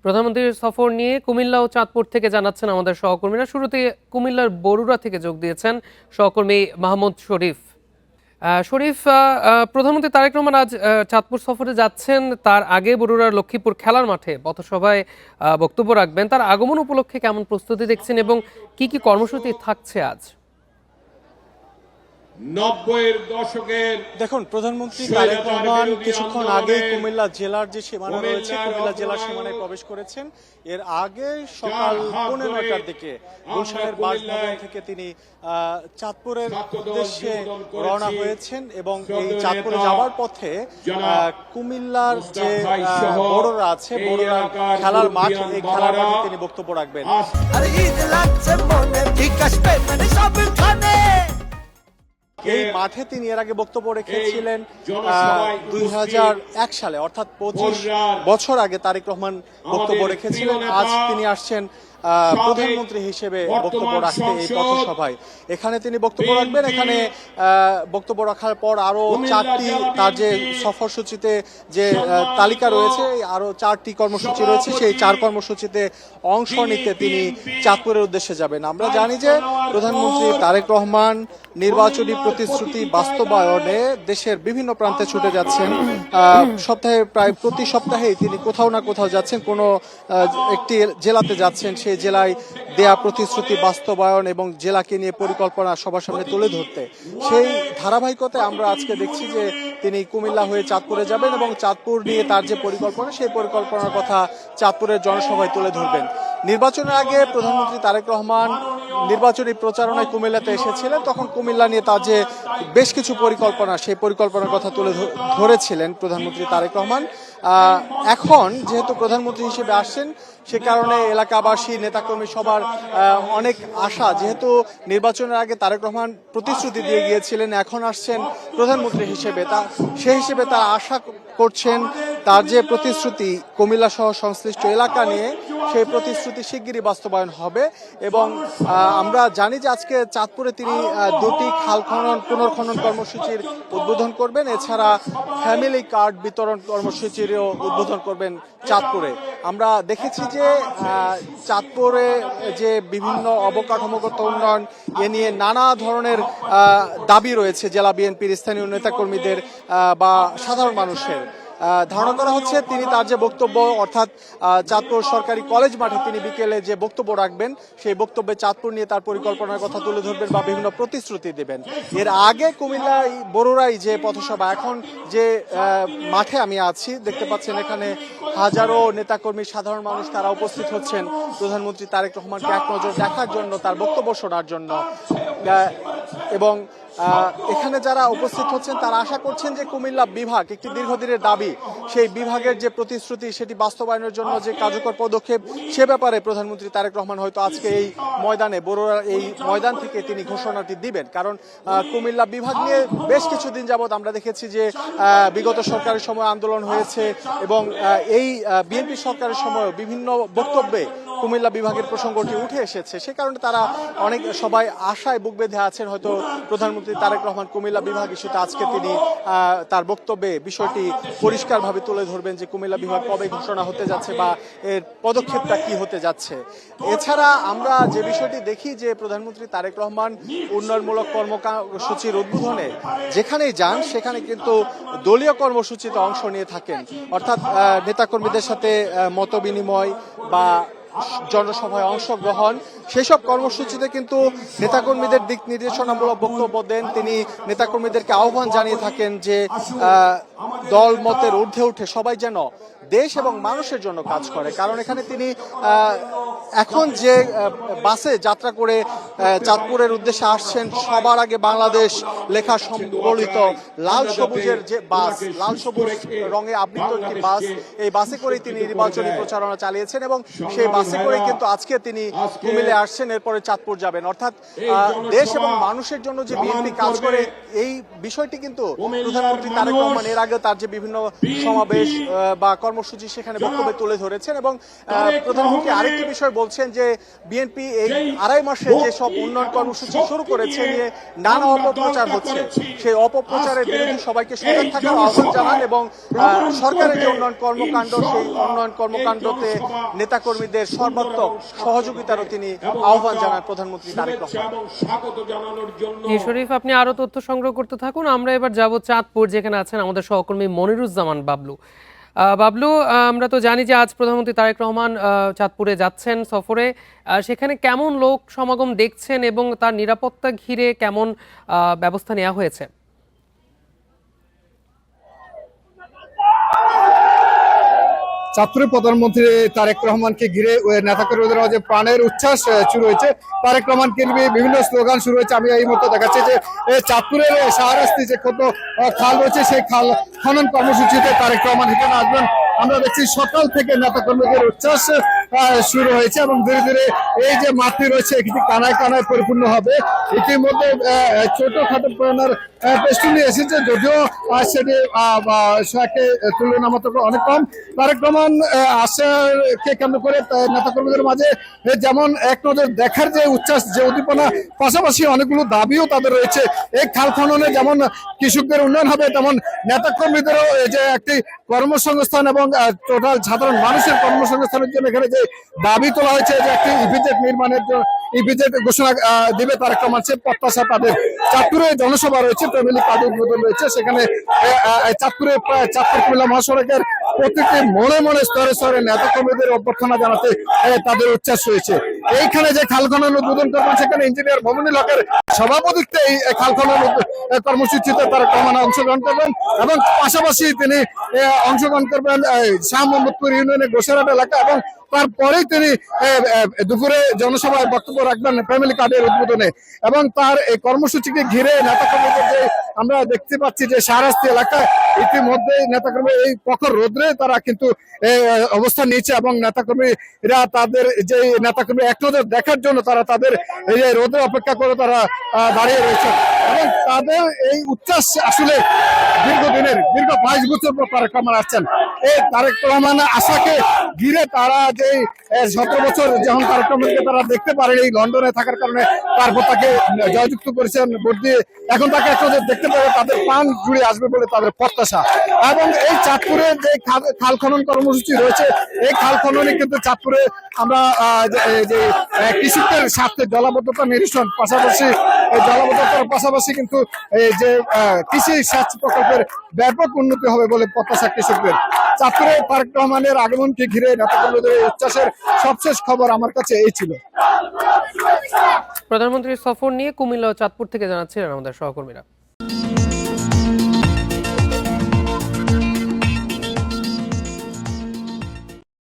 প্রধানমন্ত্রীর সফর নিয়ে কুমিল্লা ও চাঁদপুর থেকে জানাচ্ছেন আমাদের সহকর্মীরা। শুরুতে কুমিল্লার বরুড়া থেকে যোগ দিয়েছেন সহকর্মী মাহমুদ শরীফ। শরীফ, প্রধানমন্ত্রী তারেক রহমান আজ চাঁদপুর সফরে যাচ্ছেন, তার আগে বরুড়ার লক্ষ্মীপুর খেলার মাঠে পথসভায় বক্তব্য রাখবেন। তার আগমন উপলক্ষে কেমন প্রস্তুতি দেখছেন এবং কি কি কর্মসূচি থাকছে আজ? 90-এর দশকের দেখুন, প্রধানমন্ত্রী তারেক রহমান কিছুক্ষণ আগেই কুমিল্লা জেলার যে সীমানা রয়েছে কুমিল্লা জেলার সীমানায় প্রবেশ করেছেন। এর আগে সকাল 9:15টার দিকে গুলশানের বাসভবন থেকে তিনি চাঁদপুরের উদ্দেশ্যে রওনা হয়েছেন এবং এই চাঁদপুরে যাওয়ার পথে কুমিল্লার যে বড়রা আছে, বড়রা খেলার মাঠ, এই খেলার মাঠে তিনি বক্তব্য রাখবেন। এই মাঠে তিনি এর আগে বক্তব্য রেখেছিলেন 2001 সালে, অর্থাৎ 25 বছর আগে তারেক রহমান বক্তব্য রেখেছিলেন। আজ তিনি আসছেন প্রধানমন্ত্রী হিসেবে বক্তব্য রাখতে এই পথসভায়। এখানে তিনি বক্তব্য রাখবেন। এখানে বক্তব্য রাখার পর আরো 4টি তার যে সফরসূচিতে যে তালিকা রয়েছে, আরো 4টি কর্মসূচি রয়েছে, সেই 4 কর্মসূচিতে অংশ নিতে তিনি চাঁদপুরের উদ্দেশ্যে যাবেন। আমরা জানি যে প্রধানমন্ত্রী তারেক রহমান নির্বাচনী প্রতিশ্রুতি বাস্তবায়নে দেশের বিভিন্ন প্রান্তে ছুটে যাচ্ছেন। সপ্তাহে প্রায় প্রতি সপ্তাহেই তিনি কোথাও না কোথাও যাচ্ছেন, কোনো একটি জেলাতে যাচ্ছেন, সেই জেলায় দেয়া প্রতিশ্রুতি বাস্তবায়ন এবং জেলাকে নিয়ে পরিকল্পনা সবার সামনে তুলে ধরতে। সেই ধারাবাহিকতায় আমরা আজকে দেখছি যে তিনি কুমিল্লা হয়ে চাঁদপুরে যাবেন এবং চাঁদপুর নিয়ে তার যে পরিকল্পনা, সেই পরিকল্পনার কথা চাঁদপুরের জনসভায় তুলে ধরবেন। নির্বাচনের আগে প্রধানমন্ত্রী তারেক রহমান নির্বাচনী প্রচারণায় কুমিল্লাতে এসেছিলেন, তখন কুমিল্লা নিয়ে তার যে বেশ কিছু পরিকল্পনা, সেই পরিকল্পনার কথা তুলে ধরেছিলেন প্রধানমন্ত্রী তারেক রহমান। এখন যেহেতু প্রধানমন্ত্রী হিসেবে আসছেন, সে কারণে এলাকাবাসী, নেতাকর্মী সবার অনেক আশা, যেহেতু নির্বাচনের আগে তারেক রহমান প্রতিশ্রুতি দিয়ে গিয়েছিলেন, এখন আসছেন প্রধানমন্ত্রী হিসেবে, সেই হিসেবে তারা আশা করছেন তার যে প্রতিশ্রুতি কুমিল্লা সহ সংশ্লিষ্ট এলাকা নিয়ে, সেই প্রতিশ্রুতি শিগগিরই বাস্তবায়ন হবে। এবং আমরা জানি যে আজকে চাঁদপুরে তিনি 2টি খাল খনন পুনর্খনন কর্মসূচির উদ্বোধন করবেন, এছাড়া ফ্যামিলি কার্ড বিতরণ কর্মসূচিরও উদ্বোধন করবেন চাঁদপুরে। আমরা দেখেছি যে চাঁদপুরে যে বিভিন্ন অবকাঠামোগত উন্নয়ন, এ নিয়ে নানা ধরনের দাবি রয়েছে জেলা বিএনপির স্থানীয় নেতাকর্মীদের বা সাধারণ মানুষের। ধারণা করা হচ্ছে তিনি তার যে বক্তব্য, অর্থাৎ চাঁদপুর সরকারি কলেজ মাঠে তিনি বিকেলে যে বক্তব্য রাখবেন, সেই বক্তব্যে চাঁদপুর নিয়ে তার পরিকল্পনার কথা তুলে ধরবেন বা বিভিন্ন প্রতিশ্রুতি দেবেন। এর আগে কুমিল্লায় বরুড়াই যে পথসভা, এখন যে মাঠে আমি আছি দেখতে পাচ্ছেন, এখানে হাজারো নেতাকর্মী, সাধারণ মানুষ তারা উপস্থিত হচ্ছেন প্রধানমন্ত্রী তারেক রহমানকে এক নজর দেখার জন্য, তার বক্তব্য শোনার জন্য। এবং এখানে যারা উপস্থিত হচ্ছেন তারা আশা করছেন যে কুমিল্লা বিভাগ একটি দীর্ঘদিনের দাবি, সেই বিভাগের যে প্রতিশ্রুতি সেটি বাস্তবায়নের জন্য যে কার্যকর পদক্ষেপ, সে ব্যাপারে প্রধানমন্ত্রী তারেক রহমান হয়তো আজকে এই ময়দানে, বরুড়ার এই ময়দান থেকে তিনি ঘোষণাটি দিবেন। কারণ কুমিল্লা বিভাগ নিয়ে বেশ কিছুদিন যাবৎ আমরা দেখেছি যে বিগত সরকারের সময় আন্দোলন হয়েছে এবং এই বিএনপি সরকারের সময় বিভিন্ন বক্তব্যে কুমিল্লা বিভাগের প্রসঙ্গটি উঠে এসেছে। সে কারণে তারা অনেক সবাই আশায় বুক বেঁধে আছেন, হয়তো প্রধানমন্ত্রী তারেক রহমান কুমিল্লা বিভাগ ইস্যুতে আজকে তিনি তার বক্তব্যে বিষয়টি পরিষ্কারভাবে তুলে ধরবেন যে কুমিল্লা বিভাগ কবে ঘোষণা হতে যাচ্ছে বা এর পদক্ষেপটা কি হতে যাচ্ছে। এছাড়া আমরা যে বিষয়টি দেখি যে প্রধানমন্ত্রী তারেক রহমান উন্নয়নমূলক কর্মসূচির উদ্বোধনে যেখানেই যান, সেখানে কিন্তু দলীয় কর্মসূচিতে অংশ নিয়ে থাকেন, অর্থাৎ নেতাকর্মীদের সাথে মত বিনিময় বা জনসভায় অংশগ্রহণ, সেসব কর্মসূচিতে কিন্তু নেতাকর্মীদের দিক নির্দেশনামূলক বক্তব্য দেন। তিনি নেতাকর্মীদেরকে আহ্বান জানিয়ে থাকেন যে দল মতের ঊর্ধ্বে উঠে সবাই যেন দেশ এবং মানুষের জন্য কাজ করে। কারণ এখানে তিনি এখন যে বাসে যাত্রা করে চাঁদপুরের উদ্দেশ্যে আসছেন, সবার আগে বাংলাদেশ লেখা সম্বলিত লাল সবুজের যে বাস, লাল সবুজ রঙে আবৃত একটি বাস, এই বাসে করেই তিনি নির্বাচনী প্রচারণা চালিয়েছেন এবং সেই বাসে করে কিন্তু আজকে তিনি কুমিল্লা আসছেন, এরপরে চাঁদপুর যাবেন। অর্থাৎ দেশ এবং মানুষের জন্য যে বিএনপি কাজ করে, এই বিষয়টি কিন্তু প্রধানমন্ত্রী তারেক রহমান এর আগে তার যে বিভিন্ন সমাবেশ বা কর্মসূচি সেখানে বক্তব্যে তুলে ধরেছেন। এবং প্রধানমন্ত্রী আরেকটি বিষয় বলছেন যে বিএনপি এই 2.5 মাসে যেসব যেসব উন্নয়ন কর্মসূচি শুরু করেছে নিয়ে নানা অপপ্রচার হচ্ছে, সেই অপপ্রচারের বিরুদ্ধে সবাইকে সজাগ থাকার আহ্বান জানান এবং সরকারের যে উন্নয়ন কর্মকাণ্ড সেই উন্নয়ন কর্মকাণ্ডতে নেতাকর্মীদের সর্বাত্মক সহযোগিতারও তিনি আহ্বান জানান প্রধানমন্ত্রী তারেক রহমান। শরীফ, আপনি আরো তথ্য সংগ্রহ করতে থাকুন। আমরা এবার যাব চাঁদপুর, যেখানে আছেন আমাদের সহকর্মী মনিরুজ্জামান বাবলু। বাবলু, আমরা তো জানি যে আজ প্রধানমন্ত্রী তারেক রহমান চাঁদপুরে যাচ্ছেন সফরে। সেখানে কেমন লোক সমাগম দেখছেন এবং তার নিরাপত্তা ঘিরে কেমন ব্যবস্থা নেওয়া হয়েছে? চাঁদপুরে প্রধানমন্ত্রী তারেক রহমানকে ঘিরে নেতাকর্মীদের মাঝে প্রাণের উচ্ছ্বাস শুরু হয়েছে। তারেক রহমানকে নিয়ে বিভিন্ন স্লোগান শুরু হয়েছে। আমি এই মুহূর্তে দেখাচ্ছি যে চাঁদপুরের শাহরাস্তি যে কত খাল রয়েছে, সেই খাল খনন কর্মসূচিতে তারেক রহমান এখানে আসবেন। আমরা দেখছি সকাল থেকে নেতাকর্মীদের উচ্ছ্বাস শুরু হয়েছে এবং ধীরে ধীরে এই যে মাঠটি রয়েছে এটি কানায় কানায় পরিপূর্ণ হবে। ইতিমধ্যে ছোটখাটো প্রাণের পেস্টুনি এসেছে, যদিও সেটি তুলনামূলক অনেক কম। তারেক রহমান আসাকে কেন্দ্র করে নেতাকর্মীদের মাঝে যেমন এক নজর দেখার যে উচ্ছ্বাস, যে উদ্দীপনা, পাশাপাশি অনেকগুলো দাবিও তাদের রয়েছে। এই খাল খননে যেমন কৃষকদের উন্নয়ন হবে, তেমন নেতাকর্মীদেরও যে একটি কর্মসংস্থান এবং টোটাল সাধারণ মানুষের কর্মসংস্থানের জন্য এখানে যে দাবি তোলা হয়েছে, যে একটি ইপিজেড নির্মাণের জন্য ইপিজেড ঘোষণা দিবে তারেক রহমান, সে প্রত্যাশা তাদের। চাঁদপুরে জনসভা রয়েছে, ফ্যামিলি কার্ড উদ্বোধন রয়েছে, সেখানে চাঁদপুরে চাঁদপুর কুমিল্লা মহাসড়কের প্রত্যেকটি মনে মনে স্তরে স্তরে নেতাকর্মীদের অভ্যর্থনা জানাতে তাদের উচ্ছ্বাস রয়েছে। এইখানে যে খাল খনন উদ্বোধন করবেন, সেখানে ইঞ্জিনিয়ার মোমিনুল হকের সভাপতিত্বে এই খাল খনন কর্মসূচিতে তারেক রহমান অংশগ্রহণ করবেন এবং পাশাপাশি তিনি অংশগ্রহণ করবেন শাহ মোহাম্মদপুর ইউনিয়নের গোসারহাট এলাকা এবং তারপরেই তিনি দুপুরে জনসভায় বক্তব্য রাখবেন ফ্যামিলি কার্ডের উদ্বোধনে। এবং তার এই কর্মসূচিকে ঘিরে নেতাকর্মীদের যে আমরা দেখতে পাচ্ছি যে শাহরাস্তি এলাকায় ইতিমধ্যে নেতাকর্মী এই প্রখর রোদ্রে তারা কিন্তু অবস্থান নিয়েছে এবং নেতাকর্মীরা তাদের যে নেতাকর্মী এক নজর দেখার জন্য তারা তাদের এই রোদে অপেক্ষা করে তারা দাঁড়িয়ে রয়েছে এবং তাদের এই উচ্ছ্বাস আসলে দীর্ঘদিনের, দীর্ঘ 22 বছর পর তারেক রহমান আসছেন। এই তারেক রহমান আশাকে ঘিরে তারা যে 17 বছর যখন তারেক রহমানকে তারা দেখতে পারেন এই লন্ডনে থাকার কারণে, তারপর তাকে জয়যুক্ত করেছেন ভোট দিয়ে, এখন তাকে এক নজর দেখতে পারে তাদের প্রাণ জুড়ে আসবে বলে তাদের প্রত্যাশা। এবং এই চাঁদপুরে যে খাল খনন কর্মসূচি রয়েছে, এই খাল খননে কিন্তু চাঁদপুরে আমরা যে কৃষকদের স্বার্থে জলাবদ্ধতা নিরসন পাশাপাশি জলাবদ্ধতার পাশাপাশি কিন্তু এই যে কৃষি সেচ প্রকল্পের ব্যাপক উন্নতি হবে বলে প্রত্যাশা কৃষকদের। চাঁদপুরে তারেক রহমানের আগমনকে ঘিরে নেতাকর্মীদের উচ্ছ্বাসের সবশেষ খবর আমার কাছে এই ছিল। প্রধানমন্ত্রীর সফর নিয়ে কুমিল্লা ও চাঁদপুর থেকে জানাচ্ছিলেন আমাদের সহকর্মীরা।